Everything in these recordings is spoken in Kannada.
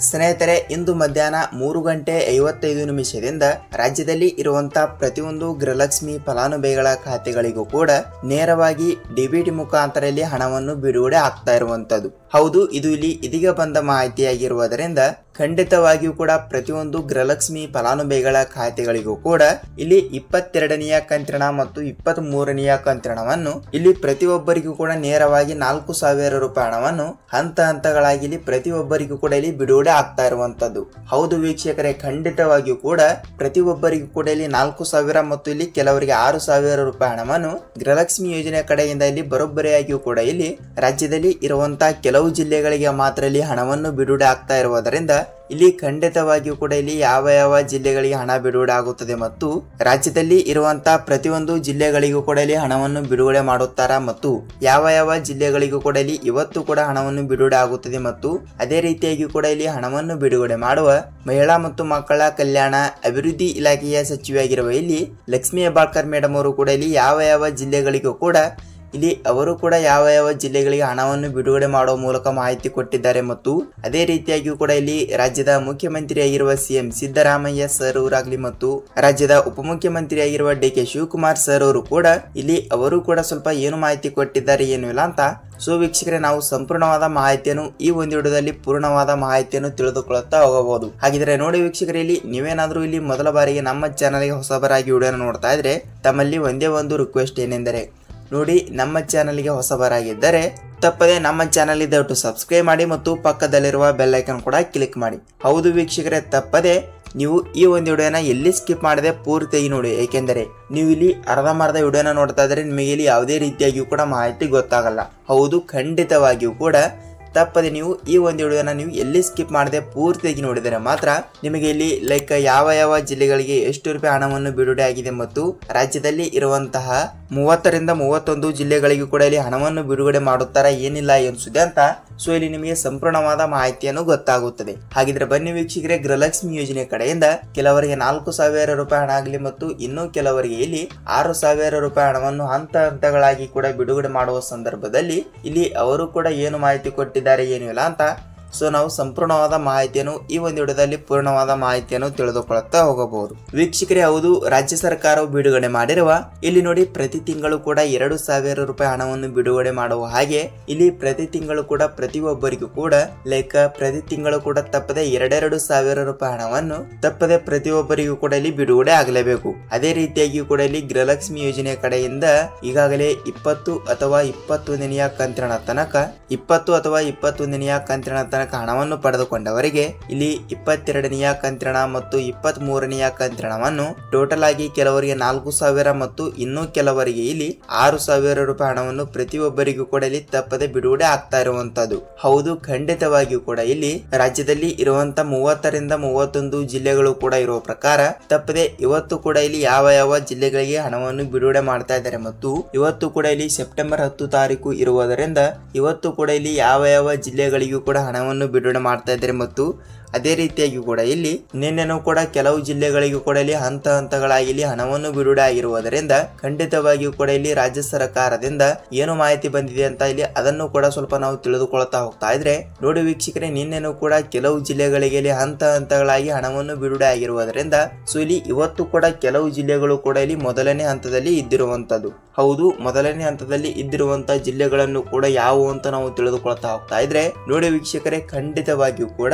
ಸ್ನೇಹಿತರೆ, ಇಂದು ಮಧ್ಯಾಹ್ನ 3:55 ರಾಜ್ಯದಲ್ಲಿ ಇರುವಂತಹ ಪ್ರತಿಯೊಂದು ಗೃಹಲಕ್ಷ್ಮಿ ಫಲಾನುಭವಿಗಳ ಖಾತೆಗಳಿಗೂ ಕೂಡ ನೇರವಾಗಿ ಡಿಬಿಟಿ ಮುಖಾಂತರದಲ್ಲಿ ಹಣವನ್ನು ಬಿಡುಗಡೆ ಆಗ್ತಾ ಇರುವಂತದ್ದು. ಹೌದು, ಇದು ಇಲ್ಲಿ ಇದೀಗ ಬಂದ ಮಾಹಿತಿಯಾಗಿರುವುದರಿಂದ ಖಂಡಿತವಾಗಿಯೂ ಕೂಡ ಪ್ರತಿಯೊಂದು ಗೃಹಲಕ್ಷ್ಮಿ ಫಲಾನುಭವಿಗಳ ಖಾತೆಗಳಿಗೂ ಕೂಡ ಇಲ್ಲಿ 22ನೆಯ ಕಂತಿನ ಮತ್ತು 23ನೆಯ ಕಂತಿನವನ್ನು ಇಲ್ಲಿ ಪ್ರತಿಯೊಬ್ಬರಿಗೂ ಕೂಡ ನೇರವಾಗಿ 4,000 ರೂಪಾಯಿ ಹಣವನ್ನು ಹಂತ ಹಂತಗಳಾಗಿ ಇಲ್ಲಿ ಪ್ರತಿಯೊಬ್ಬರಿಗೂ ಕೂಡ ಇಲ್ಲಿ ಬಿಡುಗಡೆ ಆಗ್ತಾ ಇರುವಂತದ್ದು. ಹೌದು ವೀಕ್ಷಕರೇ, ಖಂಡಿತವಾಗಿಯೂ ಕೂಡ ಪ್ರತಿಯೊಬ್ಬರಿಗೂ ಕೂಡ ಇಲ್ಲಿ 4,000 ಮತ್ತು ಇಲ್ಲಿ ಕೆಲವರಿಗೆ 6,000 ರೂಪಾಯಿ ಹಣವನ್ನು ಗೃಹಲಕ್ಷ್ಮಿ ಯೋಜನೆ ಕಡೆಯಿಂದ ಇಲ್ಲಿ ಬರೋಬ್ಬರಿಯಾಗಿಯೂ ಕೂಡ ಇಲ್ಲಿ ರಾಜ್ಯದಲ್ಲಿ ಇರುವಂತಹ ಕೆಲವು ಜಿಲ್ಲೆಗಳಿಗೆ ಮಾತ್ರ ಇಲ್ಲಿ ಹಣವನ್ನು ಬಿಡುಗಡೆ ಆಗ್ತಾ ಇರುವುದರಿಂದ ಇಲ್ಲಿ ಖಂಡಿತವಾಗಿಯೂ ಕೂಡ ಇಲ್ಲಿ ಯಾವ ಜಿಲ್ಲೆಗಳಿಗೆ ಹಣ ಬಿಡುಗಡೆ ಆಗುತ್ತದೆ ಮತ್ತು ರಾಜ್ಯದಲ್ಲಿ ಇರುವಂತಹ ಪ್ರತಿಯೊಂದು ಜಿಲ್ಲೆಗಳಿಗೂ ಕೂಡ ಇಲ್ಲಿ ಹಣವನ್ನು ಬಿಡುಗಡೆ ಮಾಡುತ್ತಾರಾ ಮತ್ತು ಯಾವ ಜಿಲ್ಲೆಗಳಿಗೂ ಕೂಡ ಇಲ್ಲಿ ಇವತ್ತು ಕೂಡ ಹಣವನ್ನು ಬಿಡುಗಡೆ ಆಗುತ್ತದೆ ಮತ್ತು ಅದೇ ರೀತಿಯಾಗಿ ಕೂಡ ಇಲ್ಲಿ ಹಣವನ್ನು ಬಿಡುಗಡೆ ಮಾಡುವ ಮಹಿಳಾ ಮತ್ತು ಮಕ್ಕಳ ಕಲ್ಯಾಣ ಅಭಿವೃದ್ಧಿ ಇಲಾಖೆಯ ಸಚಿವೆಯಾಗಿರುವ ಇಲ್ಲಿ ಲಕ್ಷ್ಮೀ ಹೆಬ್ಬಾಳ್ಕರ್ ಮೇಡಮ್ ಅವರು ಕೂಡ ಇಲ್ಲಿ ಯಾವ ಜಿಲ್ಲೆಗಳಿಗೂ ಕೂಡ ಇಲ್ಲಿ ಅವರು ಕೂಡ ಯಾವ ಜಿಲ್ಲೆಗಳಿಗೆ ಹಣವನ್ನು ಬಿಡುಗಡೆ ಮಾಡುವ ಮೂಲಕ ಮಾಹಿತಿ ಕೊಟ್ಟಿದ್ದಾರೆ ಮತ್ತು ಅದೇ ರೀತಿಯಾಗಿಯೂ ಕೂಡ ಇಲ್ಲಿ ರಾಜ್ಯದ ಮುಖ್ಯಮಂತ್ರಿಯಾಗಿರುವ ಸಿಎಂ ಸಿದ್ದರಾಮಯ್ಯ ಸರ್ ಅವರಾಗ್ಲಿ ಮತ್ತು ರಾಜ್ಯದ ಉಪಮುಖ್ಯಮಂತ್ರಿಯಾಗಿರುವ ಡಿ.ಕೆ. ಶಿವಕುಮಾರ್ ಸರ್ ಅವರು ಕೂಡ ಇಲ್ಲಿ ಅವರು ಕೂಡ ಸ್ವಲ್ಪ ಏನು ಮಾಹಿತಿ ಕೊಟ್ಟಿದ್ದಾರೆ ಏನು ಇಲ್ಲ ಅಂತ. ಸೊ ವೀಕ್ಷಕರೇ, ನಾವು ಸಂಪೂರ್ಣವಾದ ಮಾಹಿತಿಯನ್ನು ಈ ಒಂದು ವಿಡಿಯೋದಲ್ಲಿ ಪೂರ್ಣವಾದ ಮಾಹಿತಿಯನ್ನು ತಿಳಿದುಕೊಳ್ಳುತ್ತಾ ಹೋಗಬಹುದು. ಹಾಗಿದ್ರೆ ನೋಡಿ ವೀಕ್ಷಕರೇ, ಇಲ್ಲಿ ನೀವೇನಾದ್ರೂ ಇಲ್ಲಿ ಮೊದಲ ಬಾರಿಗೆ ನಮ್ಮ ಚಾನಲ್ಗೆ ಹೊಸಬರಾಗಿ ವಿಡಿಯೋನ ನೋಡ್ತಾ ಇದ್ರೆ ತಮ್ಮಲ್ಲಿ ಒಂದೇ ಒಂದು ರಿಕ್ವೆಸ್ಟ್ ಏನೆಂದರೆ ನೋಡಿ, ನಮ್ಮ ಚಾನಲ್ಗೆ ಹೊಸಬರಾಗಿದ್ದರೆ ತಪ್ಪದೆ ನಮ್ಮ ಚಾನಲ್ ದಯವಿಟ್ಟು ಸಬ್ಸ್ಕ್ರೈಬ್ ಮಾಡಿ ಮತ್ತು ಪಕ್ಕದಲ್ಲಿರುವ ಬೆಲ್ ಐಕಾನ್ ಕೂಡ ಕ್ಲಿಕ್ ಮಾಡಿ. ಹೌದು ವೀಕ್ಷಕರೇ, ತಪ್ಪದೆ ನೀವು ಈ ಒಂದು ವಿಡಿಯೋನ ಎಲ್ಲಿ ಸ್ಕಿಪ್ ಮಾಡದೆ ಪೂರ್ತಿಯಾಗಿ ನೋಡಿ, ಏಕೆಂದರೆ ನೀವು ಇಲ್ಲಿ ಅರ್ಧಂಬರ್ಧ ವಿಡಿಯೋನ ನೋಡ್ತಾ ಇದ್ರೆ ನಿಮಗೆ ಇಲ್ಲಿ ಯಾವುದೇ ರೀತಿಯಾಗಿಯೂ ಕೂಡ ಮಾಹಿತಿ ಗೊತ್ತಾಗಲ್ಲ. ಹೌದು, ಖಂಡಿತವಾಗಿಯೂ ಕೂಡ ತಪ್ಪದೆ ನೀವು ಈ ಒಂದು ವಿಡಿಯೋನ ನೀವು ಎಲ್ಲಿ ಸ್ಕಿಪ್ ಮಾಡದೆ ಪೂರ್ತಿಯಾಗಿ ನೋಡಿದರೆ ಮಾತ್ರ ನಿಮಗೆ ಇಲ್ಲಿ ಲೈಕ್ ಯಾವ ಜಿಲ್ಲೆಗಳಿಗೆ ಎಷ್ಟು ರೂಪಾಯಿ ಹಣವನ್ನು ಬಿಡುಗಡೆ ಆಗಿದೆ ಮತ್ತು ರಾಜ್ಯದಲ್ಲಿ ಇರುವಂತಹ 30ರಿಂದ 31 ಜಿಲ್ಲೆಗಳಿಗೂ ಕೂಡ ಇಲ್ಲಿ ಹಣವನ್ನು ಬಿಡುಗಡೆ ಮಾಡುತ್ತಾರಾ ಏನಿಲ್ಲ ಎನಿಸುತ್ತೆ ಅಂತ. ಸೊ ಇಲ್ಲಿ ನಿಮಗೆ ಸಂಪೂರ್ಣವಾದ ಮಾಹಿತಿಯನ್ನು ಗೊತ್ತಾಗುತ್ತದೆ. ಹಾಗಿದ್ರೆ ಬನ್ನಿ ವೀಕ್ಷಕರೇ, ಗೃಹಲಕ್ಷ್ಮಿ ಯೋಜನೆ ಕಡೆಯಿಂದ ಕೆಲವರಿಗೆ 4,000 ರೂಪಾಯಿ ಹಣ ಆಗಲಿ ಮತ್ತು ಇನ್ನೂ ಕೆಲವರಿಗೆ ಇಲ್ಲಿ 6,000 ರೂಪಾಯಿ ಹಣವನ್ನು ಹಂತ ಹಂತಗಳಾಗಿ ಕೂಡ ಬಿಡುಗಡೆ ಮಾಡುವ ಸಂದರ್ಭದಲ್ಲಿ ಇಲ್ಲಿ ಅವರು ಕೂಡ ಏನು ಮಾಹಿತಿ ಕೊಟ್ಟಿದ್ದಾರೆ ಏನು ಇಲ್ಲ ಅಂತ. ಸೊ ನಾವು ಸಂಪೂರ್ಣವಾದ ಮಾಹಿತಿಯನ್ನು ಈ ಒಂದು ವಿಡಿಯೋದಲ್ಲಿ ಪೂರ್ಣವಾದ ಮಾಹಿತಿಯನ್ನು ತಿಳಿದುಕೊಳ್ಳುತ್ತಾ ಹೋಗಬಹುದು. ವೀಕ್ಷಕರೇ, ಹೌದು, ರಾಜ್ಯ ಸರ್ಕಾರವು ಬಿಡುಗಡೆ ಮಾಡಿರುವ ಇಲ್ಲಿ ನೋಡಿ ಪ್ರತಿ ತಿಂಗಳು ಕೂಡ 2,000 ರೂಪಾಯಿ ಹಣವನ್ನು ಬಿಡುಗಡೆ ಮಾಡುವ ಹಾಗೆ ಇಲ್ಲಿ ಪ್ರತಿ ತಿಂಗಳು ಕೂಡ ಪ್ರತಿಯೊಬ್ಬರಿಗೂ ಕೂಡ ಲೈಕ್ ಪ್ರತಿ ತಿಂಗಳು ಕೂಡ ತಪ್ಪದೆ 2,000 ರೂಪಾಯಿ ಹಣವನ್ನು ತಪ್ಪದೆ ಪ್ರತಿಯೊಬ್ಬರಿಗೂ ಕೂಡ ಇಲ್ಲಿ ಬಿಡುಗಡೆ ಆಗಲೇಬೇಕು. ಅದೇ ರೀತಿಯಾಗಿ ಕೂಡ ಇಲ್ಲಿ ಗೃಹಲಕ್ಷ್ಮಿ ಯೋಜನೆ ಕಡೆಯಿಂದ ಈಗಾಗಲೇ 20 ಅಥವಾ 21ನೆಯ ಕಂತಿನ ತನಕ 20 ಅಥವಾ 21ನೆಯ ಕಂತಿನ ತನಕ ಹಣವನ್ನು ಪಡೆದುಕೊಂಡವರಿಗೆ ಇಲ್ಲಿ 22ನೆಯ ಕಂತಿನ ಮತ್ತು 23ನೆಯ ಕಂತಿನವನ್ನು ಟೋಟಲ್ ಆಗಿ ಕೆಲವರಿಗೆ 4,000 ಮತ್ತು ಇನ್ನೂ ಕೆಲವರಿಗೆ ಇಲ್ಲಿ 6,000 ರೂಪಾಯಿ ಹಣವನ್ನು ಪ್ರತಿಯೊಬ್ಬರಿಗೂ ಕೂಡ ಇಲ್ಲಿ ತಪ್ಪದೆ ಬಿಡುಗಡೆ ಆಗ್ತಾ ಇರುವಂತದ್ದು. ಹೌದು, ಖಂಡಿತವಾಗಿಯೂ ಕೂಡ ಇಲ್ಲಿ ರಾಜ್ಯದಲ್ಲಿ ಇರುವಂತಹ 30ರಿಂದ 31 ಜಿಲ್ಲೆಗಳು ಕೂಡ ಇರುವ ಪ್ರಕಾರ ತಪ್ಪದೆ ಇವತ್ತು ಕೂಡ ಇಲ್ಲಿ ಯಾವ ಜಿಲ್ಲೆಗಳಿಗೆ ಹಣವನ್ನು ಬಿಡುಗಡೆ ಮಾಡ್ತಾ ಇದ್ದಾರೆ ಮತ್ತು ಇವತ್ತು ಕೂಡ ಇಲ್ಲಿ ಸೆಪ್ಟೆಂಬರ್ 10 ತಾರೀಕು ಇರುವುದರಿಂದ ಇವತ್ತು ಕೂಡ ಇಲ್ಲಿ ಯಾವ ಜಿಲ್ಲೆಗಳಿಗೂ ಕೂಡ ಹಣವನ್ನು ಬಿಡುಗಡೆ ಮಾಡ್ತಾ ಇದ್ದಾರೆ ಮತ್ತು ಅದೇ ರೀತಿಯಾಗಿ ಕೂಡ ಇಲ್ಲಿ ನಿನ್ನೆನೂ ಕೂಡ ಕೆಲವು ಜಿಲ್ಲೆಗಳಿಗೂ ಕೂಡ ಇಲ್ಲಿ ಹಂತ ಹಂತಗಳಾಗಿ ಇಲ್ಲಿ ಹಣವನ್ನು ಬಿಡುಗಡೆ ಆಗಿರುವುದರಿಂದ ಖಂಡಿತವಾಗಿಯೂ ಕೂಡ ಇಲ್ಲಿ ರಾಜ್ಯ ಸರ್ಕಾರದಿಂದ ಏನು ಮಾಹಿತಿ ಬಂದಿದೆ ಅಂತ ಇಲ್ಲಿ ಅದನ್ನು ಕೂಡ ಸ್ವಲ್ಪ ನಾವು ತಿಳಿದುಕೊಳ್ತಾ ಹೋಗ್ತಾ ಇದ್ರೆ ನೋಡಿ ವೀಕ್ಷಕರೇ, ನಿನ್ನೆನೂ ಕೂಡ ಕೆಲವು ಜಿಲ್ಲೆಗಳಿಗೆ ಇಲ್ಲಿ ಹಂತ ಹಂತಗಳಾಗಿ ಹಣವನ್ನು ಬಿಡುಗಡೆ ಆಗಿರುವುದರಿಂದ ಸೊ ಇಲ್ಲಿ ಇವತ್ತು ಕೂಡ ಕೆಲವು ಜಿಲ್ಲೆಗಳು ಕೂಡ ಇಲ್ಲಿ ಮೊದಲನೇ ಹಂತದಲ್ಲಿ ಇದ್ದಿರುವಂತದ್ದು. ಹೌದು, ಮೊದಲನೇ ಹಂತದಲ್ಲಿ ಇದ್ದಿರುವಂತಹ ಜಿಲ್ಲೆಗಳನ್ನು ಕೂಡ ಯಾವುವು ಅಂತ ನಾವು ತಿಳಿದುಕೊಳ್ತಾ ಹೋಗ್ತಾ ಇದ್ರೆ ನೋಡಿ ವೀಕ್ಷಕರೇ, ಖಂಡಿತವಾಗಿಯೂ ಕೂಡ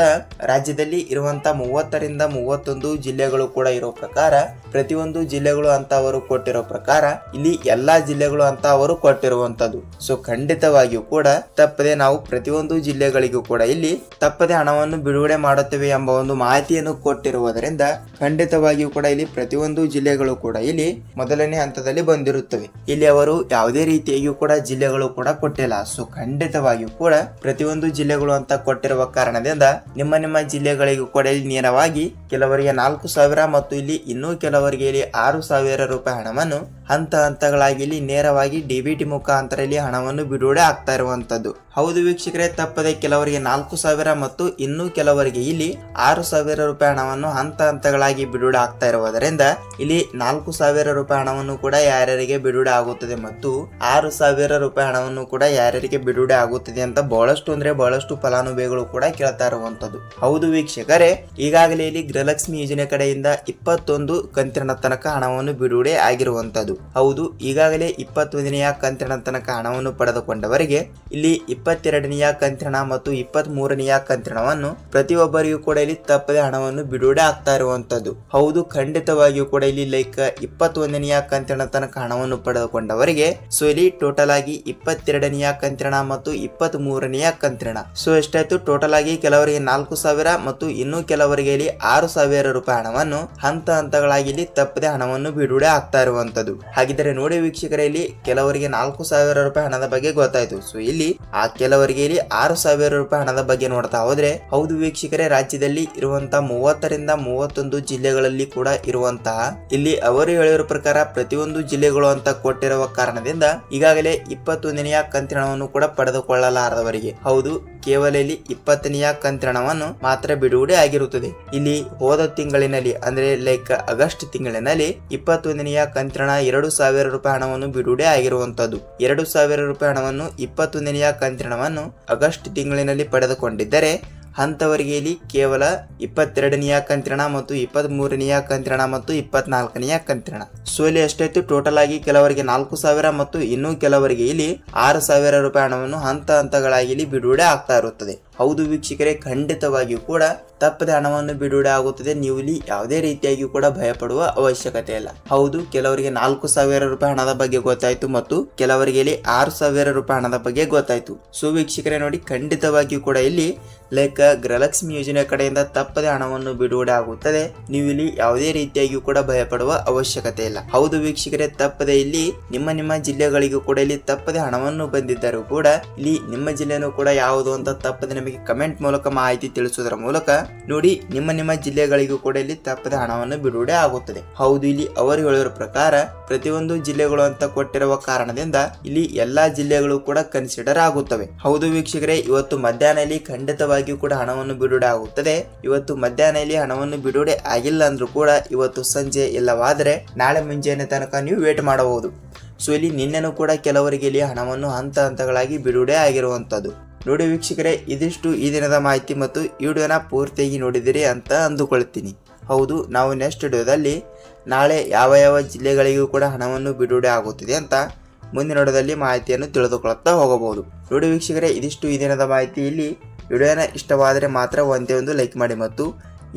ರಾಜ್ಯದಲ್ಲಿ ಇರುವಂತಹ 30ರಿಂದ 31 ಜಿಲ್ಲೆಗಳು ಕೂಡ ಇರೋ ಪ್ರಕಾರ ಪ್ರತಿಯೊಂದು ಜಿಲ್ಲೆಗಳು ಅಂತ ಅವರು ಕೊಟ್ಟಿರೋ ಪ್ರಕಾರ ಇಲ್ಲಿ ಎಲ್ಲಾ ಜಿಲ್ಲೆಗಳು ಅಂತ ಅವರು ಕೊಟ್ಟಿರುವಂತದ್ದು. ಸೊ ಖಂಡಿತವಾಗಿಯೂ ಕೂಡ ತಪ್ಪದೆ ನಾವು ಪ್ರತಿಯೊಂದು ಜಿಲ್ಲೆಗಳಿಗೂ ಕೂಡ ಇಲ್ಲಿ ತಪ್ಪದೆ ಹಣವನ್ನು ಬಿಡುಗಡೆ ಮಾಡುತ್ತೇವೆ ಎಂಬ ಒಂದು ಮಾಹಿತಿಯನ್ನು ಕೊಟ್ಟಿರುವುದರಿಂದ ಖಂಡಿತವಾಗಿಯೂ ಕೂಡ ಇಲ್ಲಿ ಪ್ರತಿಯೊಂದು ಜಿಲ್ಲೆಗಳು ಕೂಡ ಇಲ್ಲಿ ಮೊದಲನೇ ಹಂತದಲ್ಲಿ ಬಂದಿರುತ್ತವೆ. ಇಲ್ಲಿ ಅವರು ಯಾವುದೇ ರೀತಿಯಾಗಿಯೂ ಕೂಡ ಜಿಲ್ಲೆಗಳು ಕೂಡ ಕೊಟ್ಟಿಲ್ಲ. ಸೊ ಖಂಡಿತವಾಗಿಯೂ ಕೂಡ ಪ್ರತಿಯೊಂದು ಜಿಲ್ಲೆಗಳು ಅಂತ ಕೊಟ್ಟಿರುವ ಕಾರಣದಿಂದ ನಿಮ್ಮ ಜಿಲ್ಲೆಗಳಿಗೂ ಕೂಡ ಇಲ್ಲಿ ನೇರವಾಗಿ ಕೆಲವರಿಗೆ 4,000 ಮತ್ತು ಇಲ್ಲಿ ಇನ್ನೂ ಕೆಲವರಿಗೆ ಇಲ್ಲಿ 6,000 ರೂಪಾಯಿ ಹಣವನ್ನು ಹಂತ ಹಂತಗಳಾಗಿ ಇಲ್ಲಿ ನೇರವಾಗಿ ಡಿಬಿಟಿ ಮುಖಾಂತರ ಇಲ್ಲಿ ಹಣವನ್ನು ಬಿಡುಗಡೆ ಆಗ್ತಾ ಇರುವಂತದ್ದು. ಹೌದು ವೀಕ್ಷಕರೇ, ತಪ್ಪದೆ ಕೆಲವರಿಗೆ 4,000 ಮತ್ತು ಇನ್ನು ಕೆಲವರಿಗೆ ಇಲ್ಲಿ 6,000 ರೂಪಾಯಿ ಹಣವನ್ನು ಹಂತ ಹಂತಗಳಾಗಿ ಬಿಡುಗಡೆ ಆಗ್ತಾ ಇರುವುದರಿಂದ ಇಲ್ಲಿ 4,000 ರೂಪಾಯಿ ಹಣವನ್ನು ಕೂಡ ಯಾರ್ಯಾರಿಗೆ ಬಿಡುಗಡೆ ಆಗುತ್ತದೆ ಮತ್ತು 6,000 ರೂಪಾಯಿ ಹಣವನ್ನು ಕೂಡ ಯಾರ್ಯಾರಿಗೆ ಬಿಡುಗಡೆ ಆಗುತ್ತದೆ ಅಂತ ಬಹಳಷ್ಟು ಫಲಾನುಭವಿಗಳು ಕೂಡ ಕೇಳ್ತಾ ಇರುವಂತದ್ದು. ಹೌದು ವೀಕ್ಷಕರೇ, ಈಗಾಗಲೇ ಇಲ್ಲಿ ಗೃಹಲಕ್ಷ್ಮಿ ಯೋಜನೆ ಕಡೆಯಿಂದ 21 ಕಂತಿನ ತನಕ ಹಣವನ್ನು ಬಿಡುಗಡೆ ಆಗಿರುವಂತದ್ದು. ಹೌದು, ಈಗಾಗಲೇ 21ನೆಯ ಕಂತಿನ ತನಕ ಹಣವನ್ನು ಪಡೆದುಕೊಂಡವರಿಗೆ ಇಲ್ಲಿ 22ನೆಯ ಕಂತಿನ ಮತ್ತು 23ನೆಯ ಕಂತಿನವನ್ನು ಪ್ರತಿಯೊಬ್ಬರಿಗೂ ಕೂಡ ಇಲ್ಲಿ ತಪ್ಪದೆ ಹಣವನ್ನು ಬಿಡುಗಡೆ ಆಗ್ತಾ ಇರುವಂತದ್ದು. ಹೌದು, ಖಂಡಿತವಾಗಿಯೂ ಕೂಡ ಇಲ್ಲಿ 21ನೆಯ ಕಂತಿನ ತನಕ ಹಣವನ್ನು ಪಡೆದುಕೊಂಡವರಿಗೆ ಸೊ ಇಲ್ಲಿ ಟೋಟಲ್ ಆಗಿ 22ನೆಯ ಕಂತಿನ ಮತ್ತು 23ನೆಯ ಕಂತಿನ ಸೊ ಎಷ್ಟಾಯ್ತು, ಟೋಟಲ್ ಆಗಿ ಕೆಲವರಿಗೆ 4,000 ಮತ್ತು ಇನ್ನು ಕೆಲವರಿಗೆ ಇಲ್ಲಿ 6,000 ರೂಪಾಯಿ ಹಣವನ್ನು ಹಂತ ಹಂತಗಳಾಗಿ ಇಲ್ಲಿ ತಪ್ಪದೆ ಹಣವನ್ನು ಬಿಡುಗಡೆ ಆಗ್ತಾ ಇರುವಂತದ್ದು. ಹಾಗಿದ್ರೆ ನೋಡಿ ವೀಕ್ಷಕರೇ, ಇಲ್ಲಿ ಕೆಲವರಿಗೆ 4,000 ರೂಪಾಯಿ ಹಣದ ಬಗ್ಗೆ ಗೊತ್ತಾಯ್ತು. ಸೊ ಇಲ್ಲಿ ಆ ಕೆಲವರಿಗೆ ಇಲ್ಲಿ 6,000 ರೂಪಾಯಿ ಹಣದ ಬಗ್ಗೆ ನೋಡ್ತಾ ಹೋದ್ರೆ, ಹೌದು ವೀಕ್ಷಕರೇ, ರಾಜ್ಯದಲ್ಲಿ ಇರುವಂತಹ 30 ರಿಂದ 31 ಜಿಲ್ಲೆಗಳಲ್ಲಿ ಕೂಡ ಇರುವಂತಹ ಇಲ್ಲಿ ಅವರು ಹೇಳಿರೋ ಪ್ರಕಾರ ಪ್ರತಿಯೊಂದು ಜಿಲ್ಲೆಗಳು ಅಂತ ಕೊಟ್ಟಿರುವ ಕಾರಣದಿಂದ ಈಗಾಗಲೇ 21ನೆಯ ಕಂತಿನವನ್ನು ಕೂಡ ಪಡೆದುಕೊಳ್ಳಲಾರದವರಿಗೆ ಹೌದು ಕೇವಲ ಇಲ್ಲಿ 20ನೆಯ ಕಂತಿನವನ್ನು ಮಾತ್ರ ಬಿಡುಗಡೆ ಆಗಿರುತ್ತದೆ. ಇಲ್ಲಿ ಹೋದ ತಿಂಗಳಿನಲ್ಲಿ ಅಂದ್ರೆ ಆಗಸ್ಟ್ ತಿಂಗಳಿನಲ್ಲಿ 21ನೆಯ ಕಂತಿನ 2,000 ರೂಪಾಯಿ ಹಣವನ್ನು ಬಿಡುಗಡೆ ಆಗಿರುವಂತದ್ದು. 2,000 ರೂಪಾಯಿ ಹಣವನ್ನು 21ನೆಯ ಕಂತಿನವನ್ನು ಆಗಸ್ಟ್ ತಿಂಗಳಿನಲ್ಲಿ ಪಡೆದುಕೊಂಡಿದ್ದರೆ ಅಂತವರಿಗೆ ಇಲ್ಲಿ ಕೇವಲ 22ನೆಯ ಕಂತಿನ ಮತ್ತು 23ನೆಯ ಕಂತಿನ ಮತ್ತು 24ನೆಯ ಕಂತಿನ ಸೊ ಇಲ್ಲಿ ಎಷ್ಟಾಯ್ತು, ಟೋಟಲ್ ಆಗಿ ಕೆಲವರಿಗೆ 4,000 ಮತ್ತು ಇನ್ನು ಕೆಲವರಿಗೆ ಇಲ್ಲಿ 6,000 ರೂಪಾಯಿ ಹಣವನ್ನು ಹಂತ ಹಂತಗಳಾಗಿ ಇಲ್ಲಿ ಬಿಡುಗಡೆ ಆಗ್ತಾ ಇರುತ್ತದೆ. ಹೌದು ವೀಕ್ಷಕರೇ, ಖಂಡಿತವಾಗಿಯೂ ಕೂಡ ತಪ್ಪದೆ ಹಣವನ್ನು ಬಿಡುಗಡೆ ಆಗುತ್ತದೆ. ನೀವು ಇಲ್ಲಿ ಯಾವುದೇ ರೀತಿಯಾಗಿ ಕೂಡ ಭಯಪಡುವ ಅವಶ್ಯಕತೆ ಇಲ್ಲ. ಹೌದು, ಕೆಲವರಿಗೆ 4,000 ರೂಪಾಯಿ ಹಣದ ಬಗ್ಗೆ ಗೊತ್ತಾಯ್ತು ಮತ್ತು ಕೆಲವರಿಗೆ ಇಲ್ಲಿ 6,000 ರೂಪಾಯಿ ಹಣದ ಬಗ್ಗೆ ಗೊತ್ತಾಯ್ತು. ಸೊ ವೀಕ್ಷಕರೇ ನೋಡಿ, ಖಂಡಿತವಾಗಿಯೂ ಕೂಡ ಇಲ್ಲಿ ಗೃಹಲಕ್ಷ್ಮಿ ಯೋಜನೆ ಕಡೆಯಿಂದ ತಪ್ಪದೆ ಹಣವನ್ನು ಬಿಡುಗಡೆ ಆಗುತ್ತದೆ. ನೀವು ಇಲ್ಲಿ ಯಾವುದೇ ರೀತಿಯಾಗಿಯೂ ಕೂಡ ಭಯಪಡುವ ಅವಶ್ಯಕತೆ ಇಲ್ಲ. ಹೌದು ವೀಕ್ಷಕರೇ, ತಪ್ಪದೆ ಇಲ್ಲಿ ನಿಮ್ಮ ಜಿಲ್ಲೆಗಳಿಗೂ ಕೂಡ ಇಲ್ಲಿ ತಪ್ಪದೆ ಹಣವನ್ನು ಬಂದಿದ್ದರೂ ಕೂಡ ಇಲ್ಲಿ ನಿಮ್ಮ ಜಿಲ್ಲೆನೂ ಕೂಡ ಯಾವುದು ಅಂತ ತಪ್ಪದೆ ನಮಗೆ ಕಮೆಂಟ್ ಮೂಲಕ ಮಾಹಿತಿ ತಿಳಿಸುವುದರ ಮೂಲಕ ನೋಡಿ ನಿಮ್ಮ ಜಿಲ್ಲೆಗಳಿಗೂ ಕೂಡ ಇಲ್ಲಿ ತಪ್ಪದೆ ಹಣವನ್ನು ಬಿಡುಗಡೆ ಆಗುತ್ತದೆ. ಹೌದು, ಇಲ್ಲಿ ಅವರು ಹೇಳಿರೋ ಪ್ರಕಾರ ಪ್ರತಿಯೊಂದು ಜಿಲ್ಲೆಗಳು ಅಂತ ಕೊಟ್ಟಿರುವ ಕಾರಣದಿಂದ ಇಲ್ಲಿ ಎಲ್ಲಾ ಜಿಲ್ಲೆಗಳು ಕೂಡ ಕನ್ಸಿಡರ್ ಆಗುತ್ತವೆ. ಹೌದು ವೀಕ್ಷಕರೇ, ಇವತ್ತು ಮಧ್ಯಾಹ್ನದಲ್ಲಿ ಖಂಡಿತವಾಗಿಯೂ ಕೂಡ ಹಣವನ್ನು ಬಿಡುಗಡೆ ಆಗುತ್ತದೆ. ಇವತ್ತು ಮಧ್ಯಾಹ್ನದಲ್ಲಿ ಹಣವನ್ನು ಬಿಡುಗಡೆ ಆಗಿಲ್ಲ ಅಂದ್ರೂ ಕೂಡ ಇವತ್ತು ಸಂಜೆ ಇಲ್ಲವಾದರೆ ನಾಳೆ ಮುಂಜಾನೆ ತನಕ ನೀವು ವೇಟ್ ಮಾಡಬಹುದು. ಸೊ ಇಲ್ಲಿ ನಿನ್ನೆನೂ ಕೂಡ ಕೆಲವರಿಗೆ ಇಲ್ಲಿ ಹಣವನ್ನು ಹಂತ ಹಂತಗಳಾಗಿ ಬಿಡುಗಡೆ ಆಗಿರುವಂತದ್ದು. ನೋಡಿ ವೀಕ್ಷಕರೇ, ಇದಿಷ್ಟು ಈ ದಿನದ ಮಾಹಿತಿ ಮತ್ತು ಈ ವಿಡಿಯೋನ ಪೂರ್ತಿಯಾಗಿ ನೋಡಿದಿರಿ ಅಂತ ಅಂದುಕೊಳ್ತೀನಿ. ಹೌದು, ನಾವು ನೆಕ್ಸ್ಟ್ ವಿಡಿಯೋದಲ್ಲಿ ನಾಳೆ ಯಾವ ಜಿಲ್ಲೆಗಳಿಗೂ ಕೂಡ ಹಣವನ್ನು ಬಿಡುಗಡೆ ಆಗುತ್ತಿದೆ ಅಂತ ಮುಂದಿನ ವಿಡಿಯೋದಲ್ಲಿ ಮಾಹಿತಿಯನ್ನು ತಿಳಿದುಕೊಳ್ಳುತ್ತಾ ಹೋಗಬಹುದು. ನೋಡಿ ವೀಕ್ಷಕರೇ, ಇದಿಷ್ಟು ಈ ದಿನದ ಮಾಹಿತಿ. ಇಲ್ಲಿ ವಿಡಿಯೋನ ಇಷ್ಟವಾದರೆ ಮಾತ್ರ ಒಂದೇ ಒಂದು ಲೈಕ್ ಮಾಡಿ ಮತ್ತು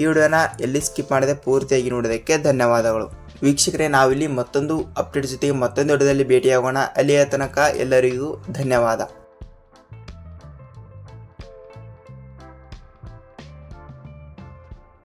ಈ ವಿಡಿಯೋನ ಎಲ್ಲಿ ಸ್ಕಿಪ್ ಮಾಡದೆ ಪೂರ್ತಿಯಾಗಿ ನೋಡೋದಕ್ಕೆ ಧನ್ಯವಾದಗಳು. ವೀಕ್ಷಕರೇ, ನಾವಿಲ್ಲಿ ಮತ್ತೊಂದು ಅಪ್ಡೇಟ್ ಜೊತೆಗೆ ಮತ್ತೊಂದು ವಿಡಿಯೋದಲ್ಲಿ ಭೇಟಿಯಾಗೋಣ. ಅಲ್ಲಿಯ ತನಕ ಎಲ್ಲರಿಗೂ ಧನ್ಯವಾದ.